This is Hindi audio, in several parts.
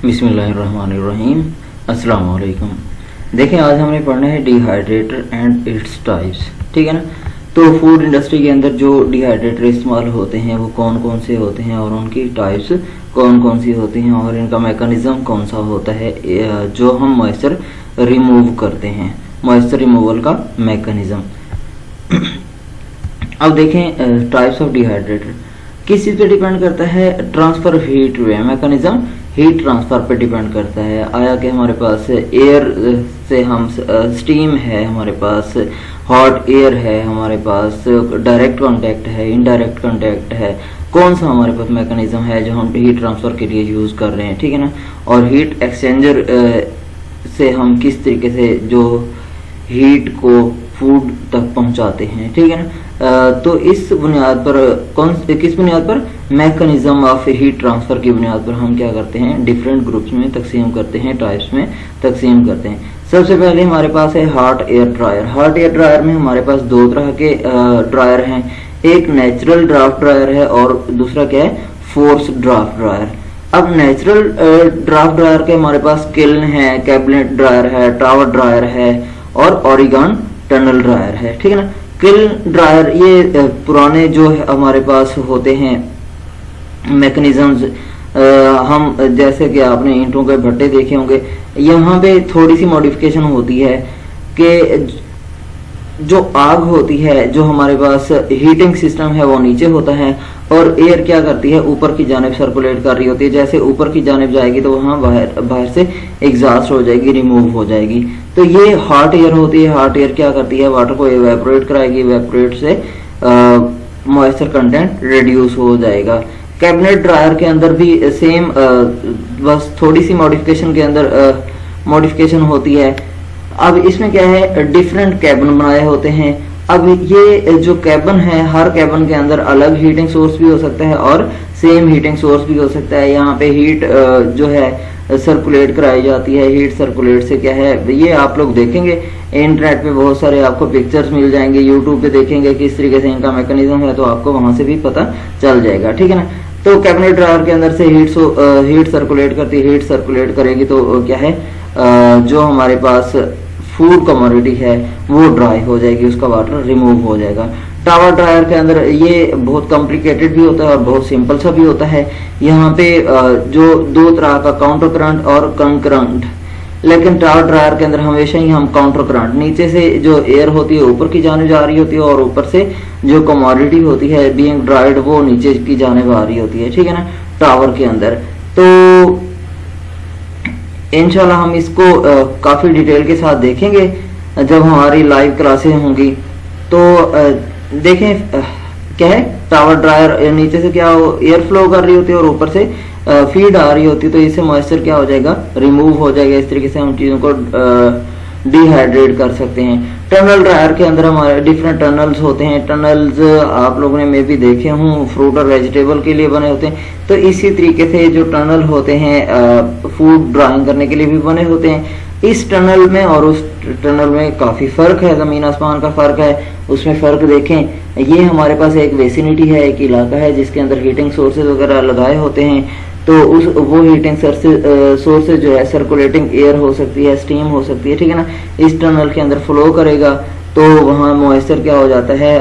बिस्मिल्लाहिर्रहमानिर्रहीम। अस्सलाम वालेकुम। देखें, आज हमने पढ़ना है डिहाइड्रेटर एंड इट्स टाइप्स। ठीक है ना। तो फूड इंडस्ट्री के अंदर जो डिहाइड्रेटर इस्तेमाल होते हैं वो कौन कौन से होते हैं और उनकी टाइप्स कौन कौन सी होती हैं और इनका मैकेनिज्म कौन सा होता है जो हम मॉइस्चर रिमूव करते हैं, मॉइस्चर रिमूवल का मैकेनिज्म। अब देखें, टाइप्स ऑफ डिहाइड्रेटर किस चीज़ पे डिपेंड करता है? ट्रांसफर हीट वे मैकेनिज्म हीट ट्रांसफर पे डिपेंड करता है। आया कि हमारे पास एयर से हम स्टीम है, हमारे पास हॉट एयर है, हमारे पास डायरेक्ट कांटेक्ट है, इनडायरेक्ट कांटेक्ट है, कौन सा हमारे पास मैकेनिज्म है जो हम हीट ट्रांसफर के लिए यूज़ कर रहे हैं। ठीक है ना। और हीट एक्सचेंजर से हम किस तरीके से जो हीट को फूड तक पहुंचाते हैं। ठीक है ना। तो इस बुनियाद पर किस बुनियाद पर? मैकेनिज्म ऑफ हीट ट्रांसफर की बुनियाद पर हम क्या करते हैं? डिफरेंट ग्रुप्स में तकसीम करते हैं, टाइप्स में तकसीम करते हैं। सबसे पहले हमारे पास है hot air dryer. Hot air dryer में हमारे पास दो तरह के ड्रायर हैं, एक नेचुरल ड्राफ्ट ड्रायर है और दूसरा क्या है? Force draft dryer. अब नेचुरल ड्राफ्ट ड्रायर के हमारे पास किल्न है, कैबिनेट ड्रायर है, टावर ड्रायर है और ओरिगन टनल ड्रायर है। ठीक है ना। किल्न ड्रायर ये पुराने जो हमारे पास होते हैं मैकेनिज्म्स, हम जैसे कि आपने ईंटों के भट्टे देखे होंगे, यहाँ पे थोड़ी सी मॉडिफिकेशन होती है कि जो आग होती है, जो हमारे पास हीटिंग सिस्टम है वो नीचे होता है और एयर क्या करती है? ऊपर की जानिब सर्कुलेट कर रही होती है। जैसे ऊपर की जानिब जाएगी तो वहाँ बाहर से एग्जॉस्ट हो जाएगी, रिमूव हो जाएगी। तो ये हॉट एयर होती है। हॉट एयर क्या करती है? वाटर को इवेपोरेट कराएगी, इवेपोरेट से मॉइस्चर कंटेंट रिड्यूस हो जाएगा। कैबिनेट ड्रायर के अंदर भी सेम, बस थोड़ी सी मॉडिफिकेशन के अंदर मॉडिफिकेशन होती है। अब इसमें क्या है? डिफरेंट कैबिन बनाए होते हैं। अब ये जो कैबिन है, हर कैबिन के अंदर अलग हीटिंग सोर्स भी हो सकता है और सेम हीटिंग सोर्स भी हो सकता है। यहाँ पे हीट जो है सर्कुलेट कराई जाती है। हीट सर्कुलेट से क्या है, ये आप लोग देखेंगे इंटरनेट पे बहुत सारे आपको पिक्चर्स मिल जाएंगे, यूट्यूब पे देखेंगे किस तरीके से इनका मैकेनिज्म है, तो आपको वहां से भी पता चल जाएगा। ठीक है ना। तो कैबिनेट ड्रायर के अंदर से हीट सर्कुलेट करती है। हीट सर्कुलेट करेगी तो क्या है, जो हमारे पास फूड कमोडिटी है वो ड्राई हो जाएगी, उसका वाटर रिमूव हो जाएगा। टावर ड्रायर के अंदर ये बहुत कॉम्प्लिकेटेड भी होता है और बहुत सिंपल सा भी होता है। यहाँ पे जो दो तरह का काउंटर करंट और कंकरंट, लेकिन टावर ड्रायर के अंदर हमेशा ही हम काउंटर करंट, नीचे से जो एयर होती है ऊपर की जाने जा रही होती है और ऊपर से जो कमोडिटी होती है बीइंग ड्राइड वो नीचे की जाने आ रही होती है। ठीक है ना। टावर के अंदर तो इंशाल्लाह हम इसको काफी डिटेल के साथ देखेंगे जब हमारी लाइव क्लासेस होंगी। तो देखें, क्या है, टावर ड्रायर नीचे से क्या एयर फ्लो कर रही होती है और ऊपर से फीड आ रही होती है, तो इससे मॉइस्चर क्या हो जाएगा? रिमूव हो जाएगा। इस तरीके से हम चीजों को डिहाइड्रेट कर सकते हैं। टनल ड्रायर के अंदर हमारे डिफरेंट टनल्स होते हैं। टनल्स आप लोगों ने मे भी देखे हों, फ्रूट और वेजिटेबल के लिए बने होते हैं। तो इसी तरीके से जो टनल होते हैं फूड ड्राइंग करने के लिए भी बने होते हैं। इस टनल में और उस टनल में काफी फर्क है, जमीन आसमान का फर्क है। उसमें फर्क देखें, ये हमारे पास एक वेसिनिटी है, एक इलाका है जिसके अंदर हीटिंग सोर्सेज वगैरह लगाए होते हैं। तो वो हीटिंग सोर्सेज जो है सर्कुलेटिंग एयर हो सकती है, स्टीम हो सकती है। ठीक है ना। इस टनल के अंदर फ्लो करेगा तो वहाँ मॉइस्चर क्या हो जाता है?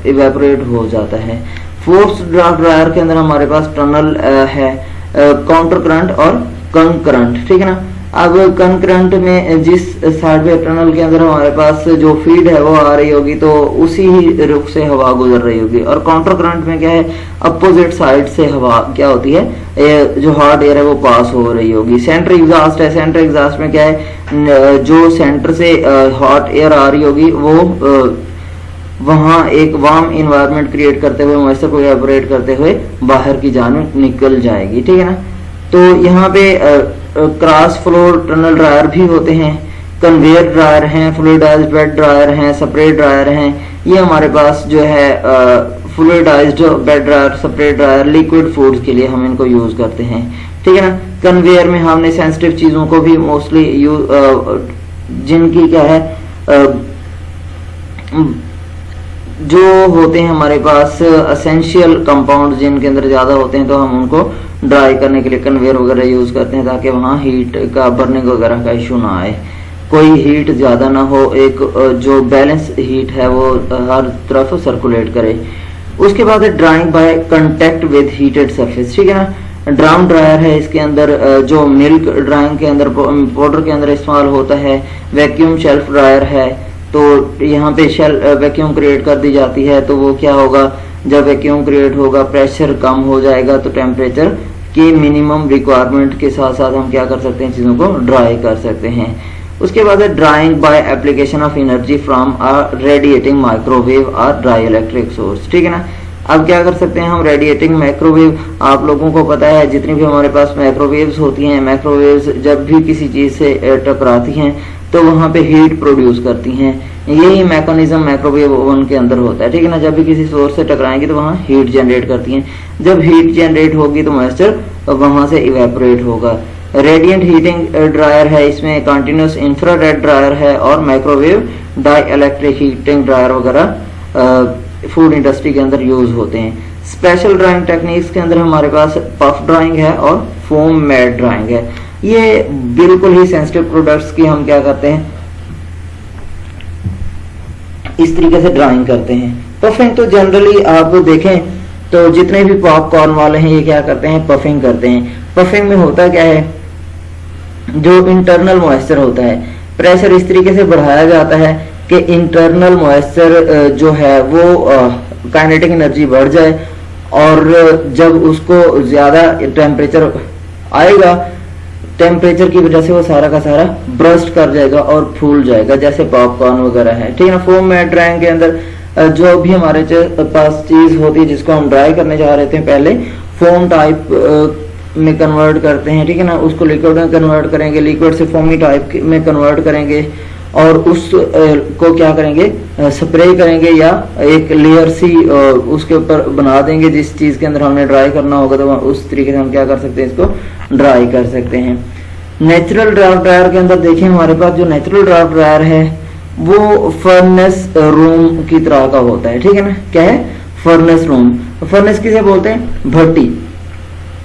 इवेपोरेट हो जाता है। फोर्स ड्राफ्ट ड्रायर के अंदर हमारे पास टनल है, काउंटर करंट और कंकरंट। ठीक है ना। अब कंकरंट में जिस साइड पे टनल के अंदर हमारे पास जो फीड है वो आ रही होगी तो उसी ही रुख से हवा गुजर रही होगी। और काउंटर करंट में क्या है? अपोजिट साइड से हवा क्या होती है, जो हॉट एयर है वो पास हो रही होगी। सेंटर एग्जॉस्ट है। सेंटर एग्जॉस्ट में क्या है, जो सेंटर से हॉट एयर आ रही होगी वो वहां एक वार्म इन्वायरमेंट क्रिएट करते हुए मॉइस्चर को इवेपोरेट करते हुए बाहर की जानिब निकल जाएगी। ठीक है ना। तो यहाँ पे क्रॉस फ्लो टनल ड्रायर भी होते हैं, कन्वेयर ड्रायर हैं, फ्लूइडाइज्ड बेड ड्रायर हैं, स्प्रे ड्रायर हैं। ये हमारे पास जो है fluidized bed dryer, spray dryer liquid foods के लिए हम इनको यूज करते हैं। ठीक है ना। कन्वेयर में हमने सेंसिटिव चीजों को भी मोस्टली जिनकी क्या है जो होते हैं हमारे पास एसेंशियल कंपाउंड जिनके अंदर ज्यादा होते हैं तो हम उनको ड्राई करने के लिए कन्वेयर वगैरह यूज करते हैं, ताकि वहाँ हीट का बर्निंग वगैरह का इशू ना आए, कोई हीट ज़्यादा ना हो, एक जो बैलेंस हीट है वो हर तरफ सर्कुलेट करे। उसके बाद है drying by contact with heated surface, ठीक है ना। ड्राम ड्रायर है, इसके अंदर जो मिल्क ड्राइंग के अंदर पाउडर के अंदर इस्तेमाल होता है। वैक्यूम शेल्फ ड्रायर है, तो यहाँ पे वैक्यूम क्रिएट कर दी जाती है, तो वो क्या होगा, जब वैक्यूम क्रिएट होगा प्रेशर कम हो जाएगा, तो टेम्परेचर की मिनिमम रिक्वायरमेंट के साथ साथ हम क्या कर सकते हैं, चीज़ों को ड्राई कर सकते हैं। उसके बाद है drying by application of energy from a radiating microwave और ड्राई इलेक्ट्रिक सोर्स, ठीक है ना। अब क्या कर सकते हैं हम, रेडिएटिंग माइक्रोवेव, आप लोगों को पता है जितनी भी हमारे पास माइक्रोवेव्स होती हैं, माइक्रोवेव्स जब भी किसी चीज़ से टकराती हैं तो वहाँ पे हीट प्रोड्यूस करती हैं। यही मैकेनिज्म माइक्रोवेव ओवन के अंदर होता है, ठीक है ना। जब भी किसी सोर्स से टकराएंगी तो वहाँ हीट जनरेट करती हैं। जब हीट जनरेट होगी तो मॉइस्चर वहाँ से इवेपोरेट होगा। रेडिएंट हीटिंग ड्रायर है, इसमें कंटिन्यूस इंफ्रारेड ड्रायर है और microwave dielectric heating dryer वगैरह फूड इंडस्ट्री के अंदर यूज होते हैं। स्पेशल ड्राइंग टेक्निक्स के अंदर हमारे पास पफ ड्राइंग है और फोम मेड ड्राइंग है। ये बिल्कुल ही सेंसिटिव प्रोडक्ट्स की हम क्या करते हैं, इस तरीके से ड्राइंग करते हैं। पफिंग तो जनरली आप देखें तो जितने भी पॉपकॉर्न वाले हैं ये क्या करते हैं, पफिंग करते हैं। पफिंग में होता क्या है, जो इंटरनल मॉइस्चर होता है, प्रेशर इस तरीके से बढ़ाया जाता है कि इंटरनल मॉइस्चर जो है वो काइनेटिक एनर्जी बढ़ जाए, और जब उसको ज्यादा टेम्परेचर आएगा, टेम्परेचर की वजह से वो सारा का सारा ब्रस्ट कर जाएगा और फूल जाएगा, जैसे पॉपकॉर्न वगैरह है, ठीक है ना। फोम मेड ड्राइंग के अंदर जो भी हमारे पास चीज होती है जिसको हम ड्राई करने जा रहे थे, पहले फोम टाइप में कन्वर्ट करते हैं, ठीक है ना। उसको लिक्विड में कन्वर्ट करेंगे, लिक्विड से फोमी टाइप में कन्वर्ट करेंगे और उस को क्या करेंगे, स्प्रे करेंगे या एक लेयर सी उसके ऊपर बना देंगे। जिस चीज के अंदर हमने ड्राई करना होगा तो उस तरीके से हम क्या कर सकते हैं, इसको ड्राई कर सकते हैं। नेचुरल ड्राफ्ट ड्रायर के अंदर देखिए हमारे पास जो नेचुरल ड्राफ्ट ड्रायर है वो फर्नेस रूम की तरह का होता है, ठीक है ना। क्या है, फर्नेस रूम। फर्नेस किसे बोलते हैं, भट्टी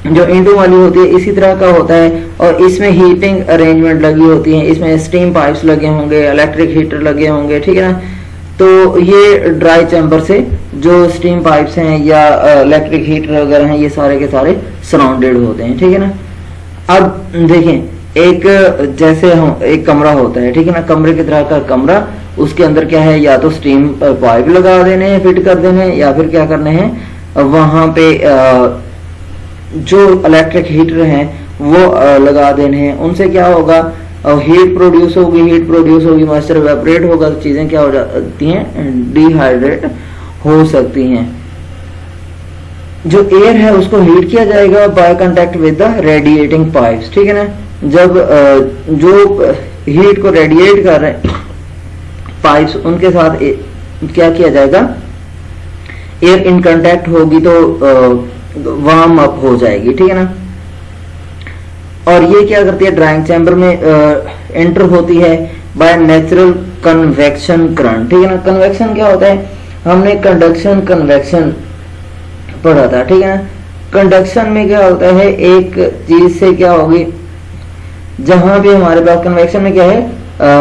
जो ईंटों वाली होती है, इसी तरह का होता है। और इसमें हीटिंग अरेंजमेंट लगी होती है, इसमें स्टीम पाइप्स लगे होंगे, इलेक्ट्रिक हीटर लगे होंगे, ठीक है ना। तो ये ड्राई चैम्बर से जो स्टीम पाइप्स हैं या इलेक्ट्रिक हीटर वगैरह हैं, ये सारे के सारे सराउंडेड होते हैं, ठीक है ना। अब देखें, एक जैसे हम एक कमरा होता है, ठीक है ना, कमरे की तरह का कमरा, उसके अंदर क्या है, या तो स्टीम पाइप लगा देने हैं, फिट कर देने हैं, या फिर क्या करने हैं, वहां पे जो इलेक्ट्रिक हीटर हैं वो लगा देने हैं। उनसे क्या होगा, हीट प्रोड्यूस होगी, मॉइस्चर इवेपोरेट होगा, तो चीजें क्या हो जाती हैं, डिहाइड्रेट हो सकती हैं। जो एयर है उसको हीट किया जाएगा by contact with the radiating pipes, ठीक है ना। जब जो हीट को रेडिएट कर रहे हैं पाइप्स, उनके साथ क्या किया जाएगा, एयर इन कांटेक्ट होगी तो वार्म अप हो जाएगी, ठीक है ना। और ये क्या करती है, ड्राइंग चैम्बर में एंटर होती है बाय नेचुरल कन्वेक्शन करंट, ठीक है ना। कन्वेक्शन क्या होता है, हमने कंडक्शन कन्वेक्शन पढ़ा था, ठीक है ना। कंडक्शन में क्या होता है, एक चीज से क्या होगी, जहां भी हमारे पास कन्वेक्शन में क्या है,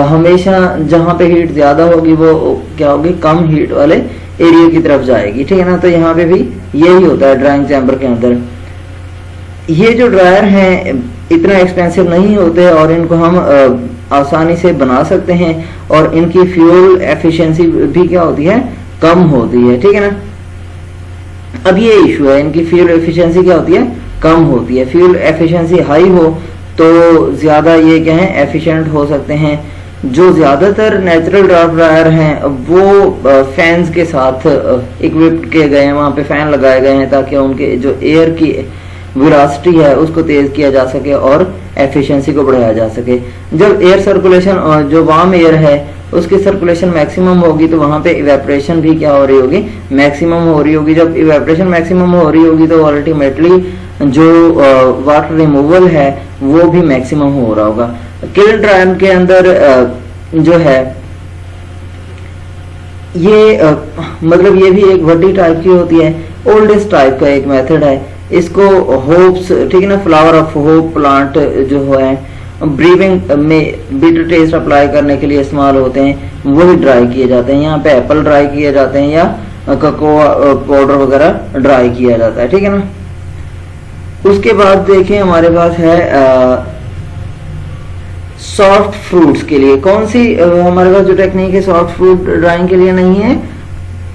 हमेशा जहां पे हीट ज्यादा होगी वो क्या होगी, कम हीट वाले एरिया की तरफ जाएगी, ठीक है ना। तो यहाँ पे भी यही होता है ड्राइंग चैम्बर के अंदर। ये जो ड्रायर हैं इतना एक्सपेंसिव नहीं होते और इनको हम आसानी से बना सकते हैं, और इनकी फ्यूल एफिशिएंसी भी क्या होती है, कम होती है, ठीक है ना। अब ये इशू है, इनकी फ्यूल एफिशिएंसी क्या होती है, कम होती है। फ्यूल एफिशिएंसी हाई हो तो ज्यादा ये क्या है, एफिशिएंट हो सकते हैं। जो ज्यादातर नेचुरल ड्राफ्ट ड्रायर हैं वो फैंस के साथ इक्विप्ड किए गए हैं, वहां पे फैन लगाए गए हैं ताकि उनके जो एयर की वेलोसिटी है उसको तेज किया जा सके और एफिशिएंसी को बढ़ाया जा सके। जब एयर सर्कुलेशन, जो वार्म एयर है उसकी सर्कुलेशन मैक्सिमम होगी तो वहां पे इवेपोरेशन भी क्या हो रही होगी, मैक्सिमम हो रही होगी। जब इवेपोरेशन मैक्सिमम हो रही होगी तो अल्टीमेटली जो वाटर रिमूवल है वो भी मैक्सिमम हो रहा होगा। किल ड्रायर के अंदर जो है ये मतलब ये भी एक वड्डी टाइप की होती है, ओल्डेस्ट टाइप का एक मेथड है। इसको होप्स, ठीक है ना, फ्लावर ऑफ होप प्लांट जो है ब्रीविंग में बिटर टेस्ट अप्लाई करने के लिए इस्तेमाल होते हैं, वही ड्राई किए जाते हैं। यहाँ पे एप्पल ड्राई किए जाते हैं या कोकोआ पाउडर वगैरह ड्राई किया जाता है, ठीक है ना। उसके बाद देखें हमारे पास है सॉफ्ट फ्रूट्स के लिए कौन सी हमारे पास जो टेक्निक है सॉफ्ट फ्रूट ड्राइंग के लिए नहीं है,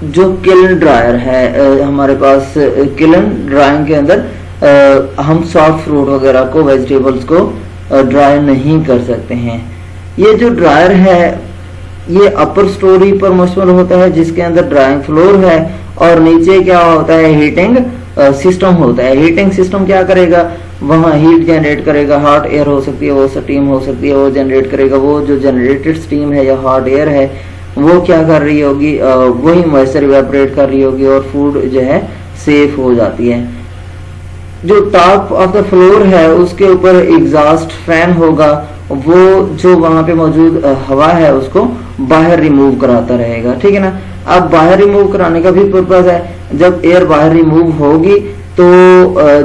जो किलन ड्रायर है हमारे पास। किलन ड्राइंग के अंदर हम सॉफ्ट फ्रूट वगैरह को, वेजिटेबल्स को ड्राई नहीं कर सकते हैं। ये जो ड्रायर है ये अपर स्टोरी पर मुश्तमिल होता है, जिसके अंदर ड्राइंग फ्लोर है और नीचे क्या होता है, हीटिंग सिस्टम होता है। हीटिंग सिस्टम क्या करेगा, वहाँ हीट जनरेट करेगा, हॉट एयर हो सकती है, वो स्टीम हो सकती है, वो जनरेट करेगा। वो जो जनरेटेड स्टीम है या हॉट एयर है वो क्या कर रही होगी, वही मॉइस्चर इवेपोरेट कर रही होगी और फूड जो है सेफ हो जाती है। जो टॉप ऑफ द फ्लोर है उसके ऊपर एग्जॉस्ट फैन होगा, वो जो वहां पे मौजूद हवा है उसको बाहर रिमूव कराता रहेगा, ठीक है ना। अब बाहर रिमूव कराने का भी पर्पज है, जब एयर बाहर रिमूव होगी तो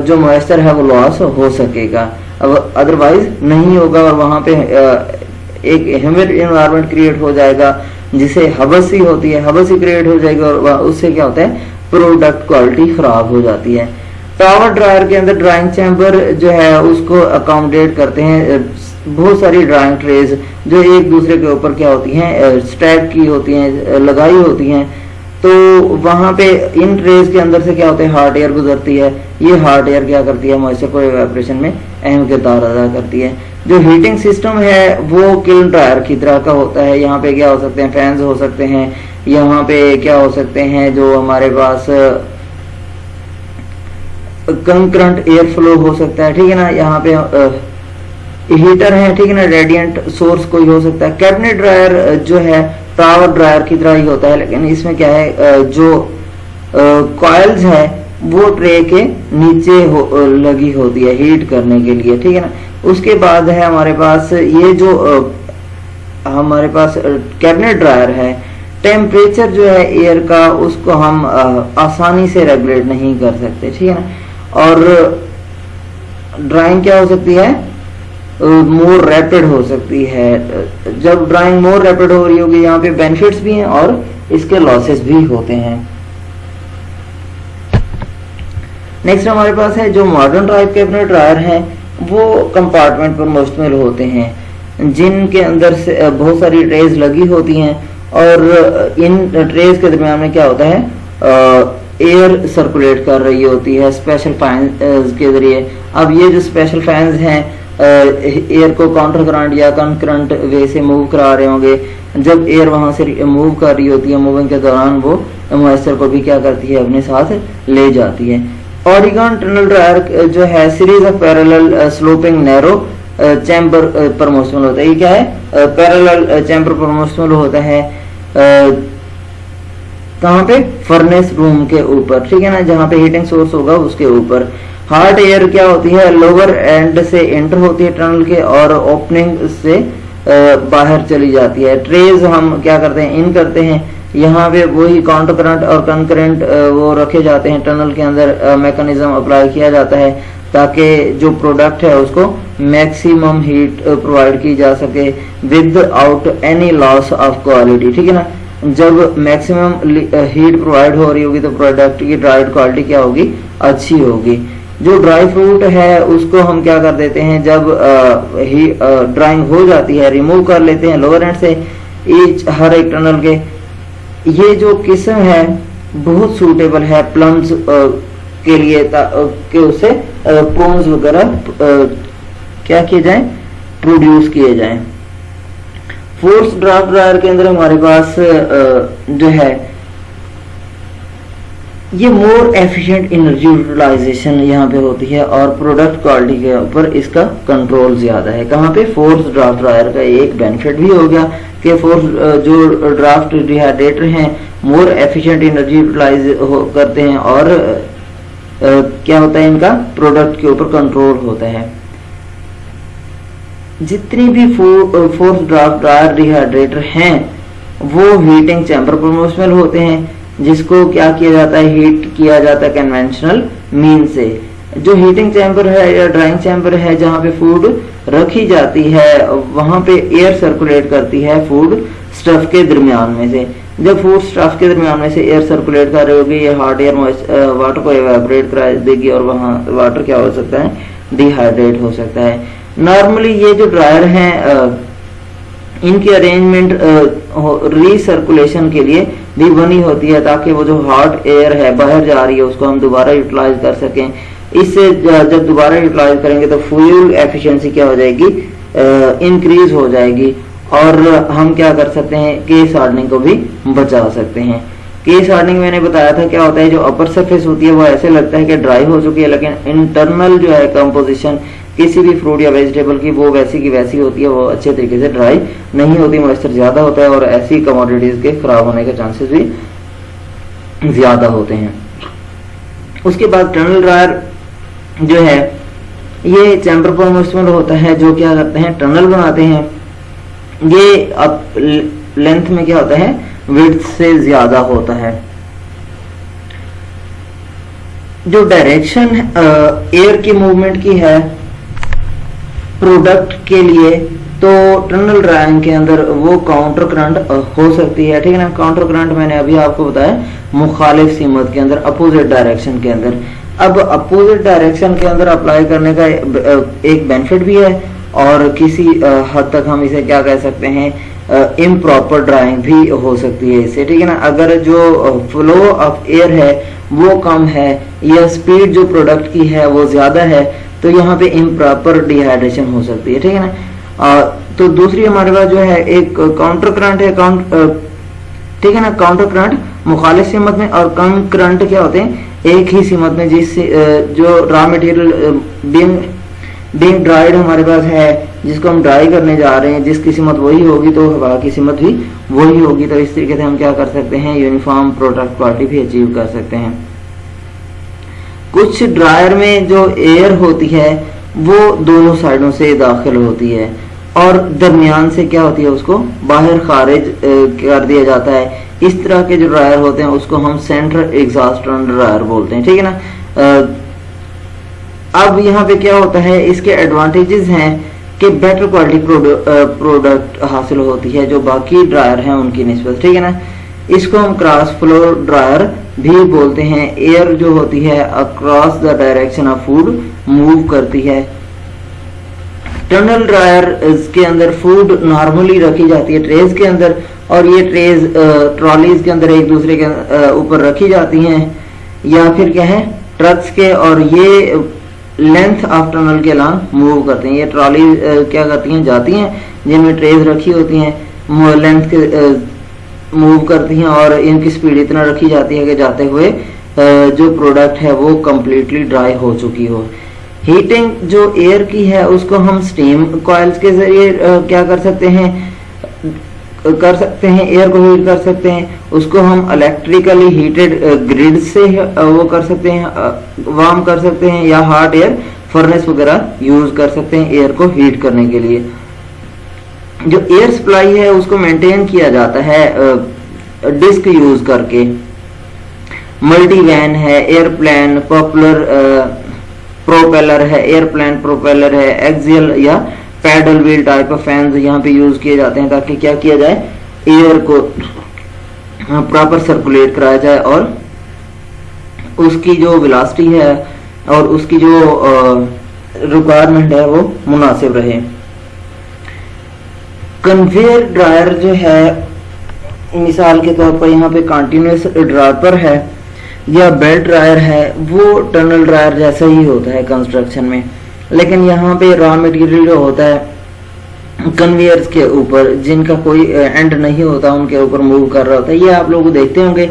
जो मॉइस्चर है वो लॉस हो सकेगा, अब अदरवाइज नहीं होगा और वहां पे एक ह्यूमिड एनवायरनमेंट क्रिएट हो जाएगा जिसे हबसी होती है, हबसी क्रिएट हो जाएगी और उससे क्या होता है, प्रोडक्ट क्वालिटी खराब हो जाती है। टावर ड्रायर के अंदर ड्राइंग चैम्बर जो है उसको अकोमोडेट करते हैं बहुत सारी ड्राइंग ट्रेज जो एक दूसरे के ऊपर क्या होती हैं, स्टैक की होती हैं, लगाई होती हैं। तो वहां पे इन ट्रेज के अंदर से क्या होता है, हॉट एयर गुजरती है। ये हॉट एयर क्या करती है, मॉइस्चर को इवेपोरेशन में अहम किरदार अदा करती है। जो हीटिंग सिस्टम है वो किलन ड्रायर की तरह का होता है। यहाँ पे क्या हो सकते हैं, फैंस हो सकते हैं, यहाँ पे क्या हो सकते हैं, जो हमारे पास कंकरेंट एयर फ्लो हो सकता है, ठीक है ना। यहाँ पे हीटर है, ठीक है ना, रेडिएंट सोर्स कोई हो सकता है। कैबिनेट ड्रायर जो है टावर ड्रायर की तरह ही होता है, लेकिन इसमें क्या है, जो कॉइल्स है वो ट्रे के नीचे लगी होती है हीट करने के लिए, ठीक है ना। उसके बाद है हमारे पास ये जो हमारे पास कैबिनेट ड्रायर है, टेम्परेचर जो है एयर का उसको हम आसानी से रेगुलेट नहीं कर सकते, ठीक है ना। और ड्राइंग क्या हो सकती है, मोर रैपिड हो सकती है। जब ड्राइंग मोर रैपिड हो रही होगी, यहाँ पे बेनिफिट्स भी हैं और इसके लॉसेस भी होते हैं। नेक्स्ट हमारे पास है जो मॉडर्न टाइप के कैबिनेट ड्रायर हैं, वो कंपार्टमेंट पर मुश्तमिल होते हैं जिनके अंदर से बहुत सारी ट्रेज लगी होती हैं और इन ट्रेज के दरमियान में क्या होता है, एयर सर्कुलेट कर रही होती है स्पेशल फैंस के जरिए। अब ये जो स्पेशल फैंस हैं एयर को काउंटर करंट या कंकरेंट वे से मूव करा रहे होंगे। जब एयर वहां से मूव कर रही होती है, मूविंग के दौरान वो मॉइस्चर को भी क्या करती है, अपने साथ ले जाती है। ऑरिगन टनल ड्रायर जो है series of parallel sloping narrow chamber पर मुश्तमिल होता है। ये क्या है, पैरेलल चैम्बर पर मुश्तमिल होता है। कहाँ पे, फर्नेस रूम के ऊपर, ठीक है ना, जहाँ पे हीटिंग सोर्स होगा उसके ऊपर। हॉट एयर क्या होती है, लोअर एंड से एंटर होती है टनल के और ओपनिंग से बाहर चली जाती है। ट्रेज हम क्या करते हैं, इन करते हैं। यहाँ पे वही काउंटर करंट और कंकरेंट वो रखे जाते हैं टनल के अंदर, मैकेनिज्म अप्लाई किया जाता है ताकि जो प्रोडक्ट है उसको मैक्सिमम हीट प्रोवाइड की जा सके with out any loss of quality, ठीक है ना। जब मैक्सिमम हीट प्रोवाइड हो रही होगी तो प्रोडक्ट की ड्राइड क्वालिटी क्या होगी, अच्छी होगी। जो ड्राई फ्रूट है उसको हम क्या कर देते हैं, जब ड्राइंग हो जाती है रिमूव कर लेते हैं लोअर एंड से ईच हर एक टनल के। ये जो किस्म है बहुत सूटेबल है प्लम्स के लिए कि उससे प्रोन्स वगैरह क्या किए जाए, प्रोड्यूस किए जाएं। फोर्स ड्राफ्ट ड्रायर के अंदर हमारे पास जो है ये मोर एफिशिएंट एनर्जी यूटिलाइजेशन यहाँ पे होती है और प्रोडक्ट क्वालिटी के ऊपर इसका कंट्रोल ज्यादा है। कहाँ पे, फोर्स ड्राफ्ट ड्रायर का एक बेनिफिट भी हो गया कि फोर्स जो ड्राफ्ट डिहाइड्रेटर हैं मोर एफिशिएंट एनर्जी यूटिलाइज करते हैं और क्या होता है, इनका प्रोडक्ट के ऊपर कंट्रोल होता है। जितनी भी फोर्स ड्राफ्ट ड्रायर डिहाइड्रेटर हैं वो हीटिंग चैम्बर पर मुश्तमिल होते हैं, जिसको क्या किया जाता है, हीट किया जाता है कन्वेंशनल मीन से। जो हीटिंग चैम्बर है या ड्राइंग चैम्बर है जहाँ पे फूड रखी जाती है, वहां पे एयर सर्कुलेट करती है फूड स्टफ के दरमियान में से। जब फूड स्टफ के दरमियान में से एयर सर्कुलेट कर रही होगी, ये हॉट एयर वाटर को एवेपोरेट करा देगी और वहाँ वाटर क्या हो सकता है, डिहाइड्रेट हो सकता है। नॉर्मली ये जो ड्रायर हैं इनकी अरेंजमेंट रीसर्कुलेशन के लिए भी बनी होती है, ताकि वो जो हॉट एयर है बाहर जा रही है उसको हम दोबारा यूटिलाइज कर सकें। इससे जब दोबारा यूटिलाइज करेंगे तो फ्यूल एफिशिएंसी क्या हो जाएगी, इंक्रीज हो जाएगी, और हम क्या कर सकते हैं, केस हार्डनिंग को भी बचा सकते हैं। केस हार्डनिंग मैंने बताया था क्या होता है, जो अपर सरफेस होती है वो ऐसे लगता है कि ड्राई हो चुकी है, लेकिन इंटरनल जो है कंपोजिशन किसी भी फ्रूट या वेजिटेबल की वो वैसी की वैसी होती है, वो अच्छे तरीके से ड्राई नहीं होती, मॉइस्चर ज्यादा होता है और ऐसी कमोडिटीज के खराब होने के चांसेस भी ज्यादा होते हैं। उसके बाद टनल ड्रायर जो है ये चैम्बर पर मुश्तमिल होता है, जो क्या करते हैं, टनल बनाते हैं। ये अब लेंथ में क्या होता है, विड्थ से ज्यादा होता है। जो डायरेक्शन एयर की मूवमेंट की है प्रोडक्ट के लिए, तो टनल ड्राइंग के अंदर वो काउंटर करंट हो सकती है, ठीक है ना। काउंटर करंट मैंने अभी आपको बताया मुखालिफ सीमत के अंदर, अपोजिट डायरेक्शन के अंदर। अब अपोजिट डायरेक्शन के अंदर अप्लाई करने का एक बेनिफिट भी है, और किसी हद तक हम इसे क्या कह सकते हैं, इम्प्रॉपर ड्राइंग भी हो सकती है इससे, ठीक है ना। अगर जो फ्लो ऑफ एयर है वो कम है या स्पीड जो प्रोडक्ट की है वो ज्यादा है, तो यहाँ पे इम्प्रॉपर डिहाइड्रेशन हो सकती है, ठीक है ना। तो दूसरी हमारे पास जो है एक काउंटर करंट है, ठीक है ना। काउंटर करंट मुखालिफ सीमत में, और कम करंट क्या होते हैं, एक ही सीमत में, जिससे जो रॉ मटेरियल बीइंग ड्राइड हमारे पास है, जिसको हम ड्राई करने जा रहे हैं, जिसकी सीमत वही होगी तो हवा की सीमत भी वही होगी। तो इस तरीके से हम क्या कर सकते हैं, यूनिफॉर्म प्रोडक्ट क्वालिटी भी अचीव कर सकते हैं। कुछ ड्रायर में जो एयर होती है वो दोनों साइडों से दाखिल होती है और दरमियान से क्या होती है, उसको बाहर खारिज कर दिया जाता है। इस तरह के जो ड्रायर होते हैं उसको हम सेंट्रल एग्जॉस्ट ड्रायर बोलते हैं, ठीक है ना। अब यहाँ पे क्या होता है, इसके एडवांटेजेस हैं कि बेटर क्वालिटी प्रोडक्ट हासिल होती है जो बाकी ड्रायर हैं उनकी निस्बत, ठीक है ना। इसको हम क्रॉस फ्लो ड्रायर भी बोलते हैं। एयर जो होती है across the direction of food move करती है। टनल ड्रायर के अंदर फूड नॉर्मली रखी जाती है ट्रेज के अंदर, और ये ट्रेज ट्रॉलीज के अंदर एक दूसरे के ऊपर रखी जाती हैं, या फिर क्या है, ट्रक्स के, और ये लेंथ ऑफ टनल के अलॉन्ग मूव करते हैं। ये ट्रॉली क्या करती हैं, जाती हैं जिनमें ट्रेज रखी होती हैं, लेंथ के मूव करती हैं, और इनकी स्पीड इतना रखी जाती है कि जाते हुए जो प्रोडक्ट है वो कंप्लीटली ड्राई हो चुकी हो। हीटिंग जो एयर की है उसको हम स्टीम कॉइल्स के जरिए क्या कर सकते हैं, एयर को हीट कर सकते हैं। उसको हम इलेक्ट्रिकली हीटेड ग्रिड से वो कर सकते हैं, वार्म कर सकते हैं, या हॉट एयर फर्नेस वगैरह यूज कर सकते हैं एयर को हीट करने के लिए। जो एयर सप्लाई है उसको मेंटेन किया जाता है डिस्क यूज करके। मल्टी वैन है, एयरप्लेन पॉपुलर प्रोपेलर है, एयरप्लेन प्रोपेलर है, एक्सियल या paddle wheel type of fans यहाँ पे यूज किए जाते हैं, ताकि क्या किया जाए, एयर को प्रॉपर सर्कुलेट कराया जाए और उसकी जो वेलोसिटी है और उसकी जो रिक्वायरमेंट है वो मुनासिब रहे। कन्वेयर ड्रायर जो है मिसाल के तौर पर यहाँ पे कंटिन्यूस ड्रापर है या बेल्ट ड्रायर है, वो टनल ड्रायर जैसा ही होता है कंस्ट्रक्शन में, लेकिन यहाँ पे रॉ मटेरियल जो होता है कन्वेयर्स के ऊपर, जिनका कोई एंड नहीं होता, उनके ऊपर मूव कर रहा होता है। ये आप लोग देखते होंगे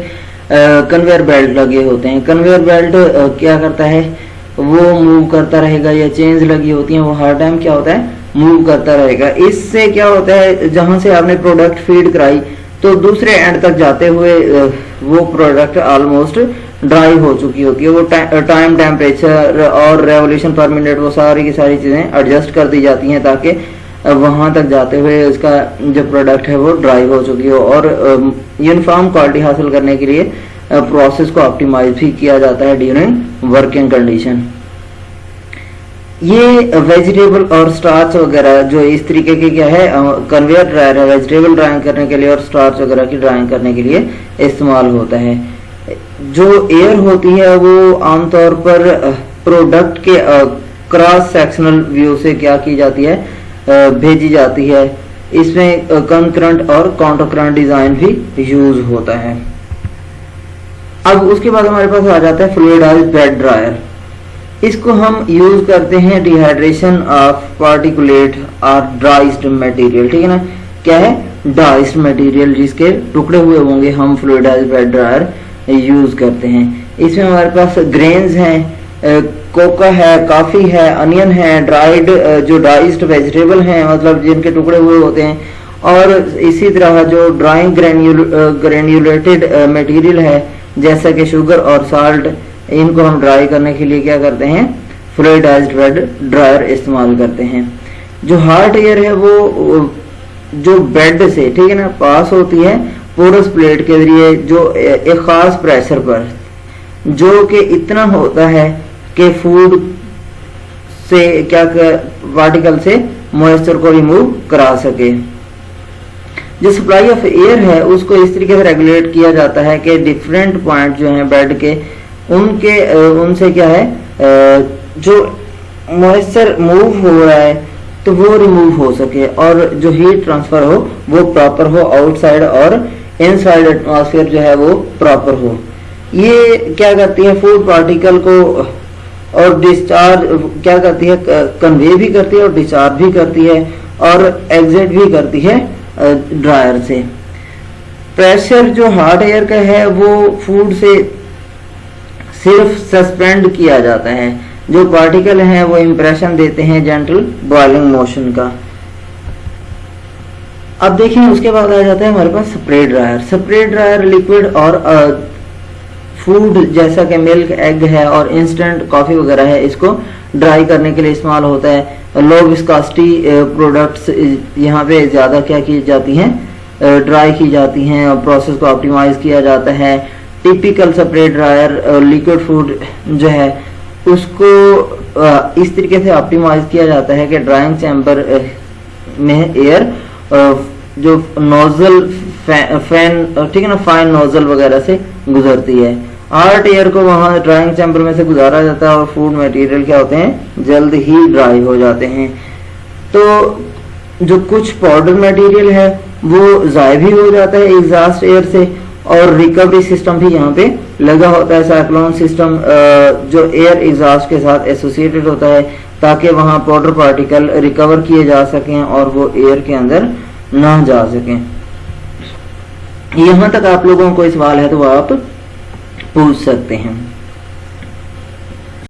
कन्वेयर बेल्ट लगे होते हैं। कन्वेयर बेल्ट क्या करता है, वो मूव करता रहेगा, या चेन्स लगी होती हैं, वो हर टाइम क्या होता है, मूव करता रहेगा। इससे क्या होता है, जहां से आपने प्रोडक्ट फीड कराई तो दूसरे एंड तक जाते हुए वो प्रोडक्ट ऑलमोस्ट ड्राई हो चुकी होती है। वो टाइम, टेम्परेचर और रेवोल्यूशन पर मिनट, वो सारी की सारी चीजें एडजस्ट कर दी जाती हैं ताकि वहां तक जाते हुए उसका जो प्रोडक्ट है वो ड्राई हो चुकी हो। और यूनिफॉर्म क्वालिटी हासिल करने के लिए प्रोसेस को ऑप्टिमाइज भी किया जाता है ड्यूरिंग वर्किंग कंडीशन। ये वेजिटेबल और स्टार्च वगैरह जो इस तरीके के क्या है कन्वेयर ड्रायर है, वेजिटेबल ड्राइंग करने के लिए और स्टार्च वगैरह की ड्राइंग करने के लिए इस्तेमाल होता है। जो एयर होती है वो आमतौर पर प्रोडक्ट के क्रॉस सेक्शनल व्यू से क्या की जाती है, भेजी जाती है। इसमें कंकरंट और काउंटर करंट डिजाइन भी यूज होता है। अब उसके बाद हमारे पास आ जाता है फ्लूइडाइज्ड बेड ड्रायर। इसको हम यूज करते हैं डिहाइड्रेशन ऑफ पार्टिकुलेट और ड्राइज्ड मटेरियल, ठीक है ना। क्या है, डाइस्ड मटेरियल जिसके टुकड़े हुए होंगे हम फ्लूइडाइज्ड बेड ड्रायर यूज करते हैं। इसमें हमारे पास ग्रेन्स हैं, कोका है, कॉफी है, अनियन है, ड्राइड जो डाइस्ड वेजिटेबल हैं मतलब जिनके टुकड़े हुए होते हैं, और इसी तरह जो ड्राइंग ग्रेन्यूलेटेड मटेरियल है जैसा कि शुगर और साल्ट, इनको हम ड्राई करने के लिए क्या करते हैं, फ्लूइडाइज्ड बेड ड्रायर इस्तेमाल करते हैं। जो हॉट एयर है वो जो बेड से, ठीक है ना, पास होती है पोरस प्लेट के जरिए जो एक खास प्रेशर पर, जो कि इतना होता है कि फूड से क्या पार्टिकल से मॉइस्चर को रिमूव करा सके। जो सप्लाई ऑफ एयर है उसको इस तरीके से रेगुलेट किया जाता है कि डिफरेंट पॉइंट जो हैं बेड के उनसे क्या है जो मॉइस्चर मूव हो रहा है तो वो रिमूव हो सके और जो हीट ट्रांसफर हो वो प्रॉपर हो, आउटसाइड और इनसाइड एटमॉस्फेयर जो है वो प्रॉपर हो। ये क्या करती है, फूड पार्टिकल को और डिस्चार्ज क्या करती है, कन्वे भी करती है और डिस्चार्ज भी करती है और एग्जिट भी करती है ड्रायर से। प्रेशर जो हॉट एयर का है वो फूड से सिर्फ सस्पेंड किया जाता है, जो पार्टिकल हैं वो इंप्रेशन देते हैं जेंटल बॉइलिंग मोशन का। अब देखिए उसके बाद आ जाता है हमारे पास spray dryer. Spray dryer liquid और फूड जैसा कि मिल्क, एग है और इंस्टेंट कॉफी वगैरह है, इसको ड्राई करने के लिए इस्तेमाल होता है। लो विस्कोसिटी प्रोडक्ट्स यहाँ पे ज्यादा क्या की जाती हैं, ड्राई की जाती हैं और प्रोसेस को ऑप्टिमाइज किया जाता है। Typical spray dryer liquid food जो है उसको इस तरीके से ऑप्टिमाइज किया जाता है कि ड्राइंग चैम्बर में एयर जो नोजल फैन, ठीक है ना, फाइन नोजल वगैरह से गुजरती है। हॉट एयर को वहां ड्राइंग चैम्बर में से गुजारा जाता है और फूड मटेरियल क्या होते हैं, जल्द ही ड्राई हो जाते हैं। तो जो कुछ पाउडर मटेरियल है वो ज़ाय भी हो जाता है एग्जॉस्ट एयर से, और रिकवरी सिस्टम भी यहाँ पे लगा होता है, साइक्लोन सिस्टम जो एयर एग्जॉस्ट के साथ एसोसिएटेड होता है ताकि वहाँ पाउडर पार्टिकल रिकवर किए जा सकें और वो एयर के अंदर ना जा सकें। यहाँ तक आप लोगों को कोई सवाल है तो आप पूछ सकते हैं।